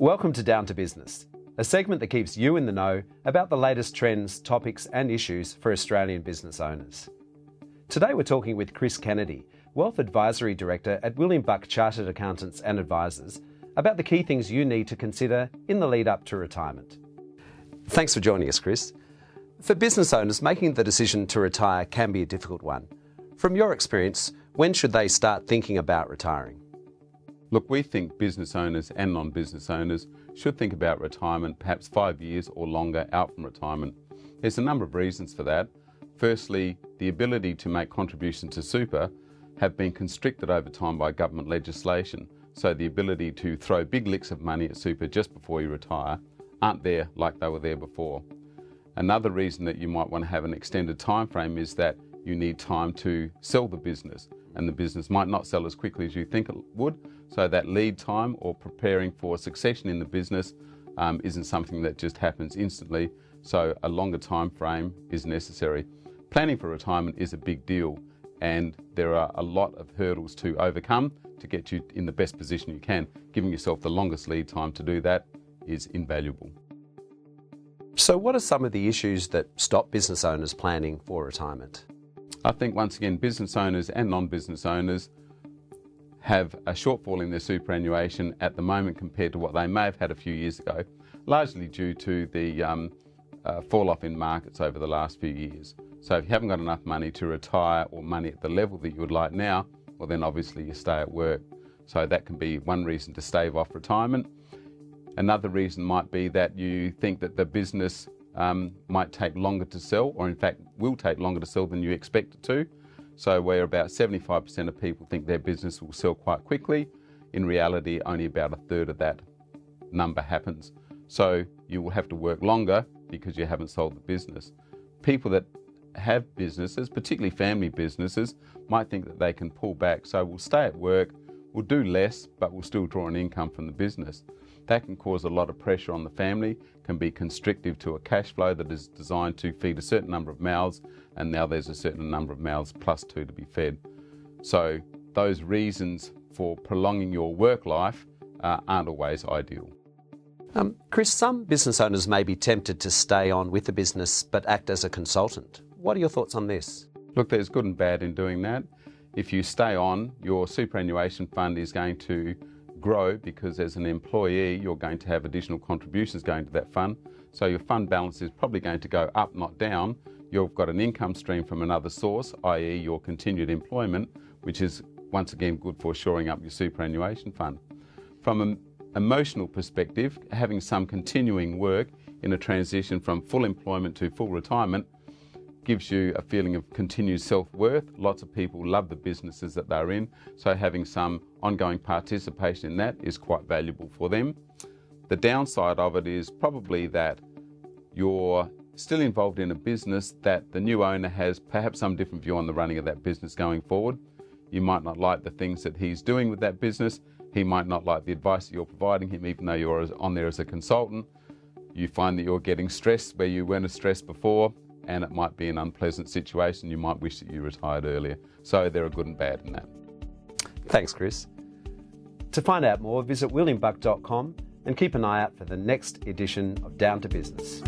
Welcome to Down to Business, a segment that keeps you in the know about the latest trends, topics and issues for Australian business owners. Today we're talking with Chris Kennedy, Wealth Advisory Director at William Buck Chartered Accountants and Advisors, about the key things you need to consider in the lead up to retirement. Thanks for joining us, Chris. For business owners, making the decision to retire can be a difficult one. From your experience, when should they start thinking about retiring? Look, we think business owners and non-business owners should think about retirement perhaps 5 years or longer out from retirement. There's a number of reasons for that. Firstly, the ability to make contributions to super have been constricted over time by government legislation, so the ability to throw big licks of money at super just before you retire aren't there like they were there before. Another reason that you might want to have an extended time frame is that you need time to sell the business, and the business might not sell as quickly as you think it would, so that lead time or preparing for succession in the business isn't something that just happens instantly, so a longer time frame is necessary. Planning for retirement is a big deal, and there are a lot of hurdles to overcome to get you in the best position you can. Giving yourself the longest lead time to do that is invaluable. So what are some of the issues that stop business owners planning for retirement? I think once again business owners and non-business owners have a shortfall in their superannuation at the moment compared to what they may have had a few years ago, largely due to the fall off in markets over the last few years. So if you haven't got enough money to retire or money at the level that you would like now, well then obviously you stay at work. So that can be one reason to stave off retirement. Another reason might be that you think that the business might take longer to sell, or in fact will take longer to sell than you expect it to. So where about 75% of people think their business will sell quite quickly, in reality only about a third of that number happens. So you will have to work longer because you haven't sold the business. People that have businesses, particularly family businesses, might think that they can pull back, so we'll stay at work, we'll do less, but we'll still draw an income from the business. That can cause a lot of pressure on the family, can be constrictive to a cash flow that is designed to feed a certain number of mouths, and now there's a certain number of mouths plus two to be fed. So those reasons for prolonging your work life aren't always ideal. Chris, some business owners may be tempted to stay on with the business but act as a consultant. What are your thoughts on this? Look, there's good and bad in doing that. If you stay on, your superannuation fund is going to grow because as an employee you're going to have additional contributions going to that fund, so your fund balance is probably going to go up, not down. You've got an income stream from another source, i.e. your continued employment, which is once again good for shoring up your superannuation fund. From an emotional perspective, having some continuing work in a transition from full employment to full retirement gives you a feeling of continued self-worth. Lots of people love the businesses that they're in, so having some ongoing participation in that is quite valuable for them. The downside of it is probably that you're still involved in a business that the new owner has perhaps some different view on the running of that business going forward. You might not like the things that he's doing with that business. He might not like the advice that you're providing him, even though you're on there as a consultant. You find that you're getting stressed where you weren't as stressed before, and it might be an unpleasant situation. You might wish that you retired earlier. So there are good and bad in that. Thanks, Chris. To find out more, visit williambuck.com and keep an eye out for the next edition of Down to Business.